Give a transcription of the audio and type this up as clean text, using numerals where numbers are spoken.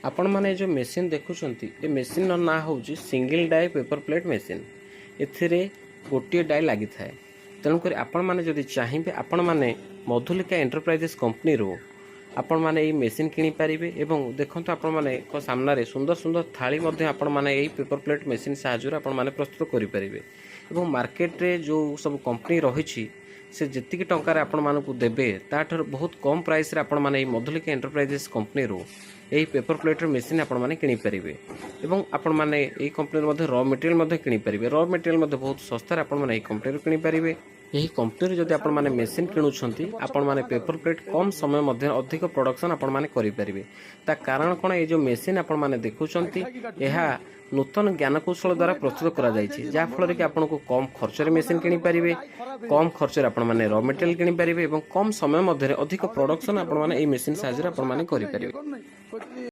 आपण माने जो मेसीन देखुंत ए मेसीन ना हूँ single die paper plate machine एथिरे गोटे डाई लगी थाए तेणुक आपण मैंने जदि चाहिए आपण मैंने मधुलिका एंटरप्राइजेस कंपनी रू आपण मैंने ये मेसीन किनी पारिबे एवं देखंतु आपण माने को सामने सुंदर सुंदर थाली मध्य आपण माने यही पेपर प्लेट मेसीन साहाय्य आपण माने प्रस्तुत करि परिबे एवं मार्केट रे जो सब कंपनी रही से जी टंकार आपण मानक देबे ताठर बहुत कम प्राइस रे आपण माने मधुलिका एंटरप्राइजेस कंपनी रू यही पेपर प्लेटर मेसीन आपण माने किनी परिबे एवं आपण माने एही कंपनी मध्ये रॉ मटेरियल मध्ये किनी परिबे रॉ मटेरियल मध्ये बहुत सस्ता रे आपण माने एही कंपनी रू किनी परिबे यही कंपनी जदि आपण माने मेसीन किणुछंती आपण माने पेपर प्लेट कम समय मध्ये अधिक प्रोडक्शन आपण माने करि परिबे ता कारण कोन ए जो मेसीन आपण माने देखुछंती एहा नूतन ज्ञानकौशल द्वारा प्रस्तुत करा जायछि जा फल कि आपन को कम खर्च रे मेसीन किनी परिबे कम खर्च रे आपण माने रॉ मटेरियल किनी परिबे एवं कम समय मध्ये अधिक प्रोडक्शन आपण माने ए मेसीन साहाय्य रे आपण माने करि परिबे।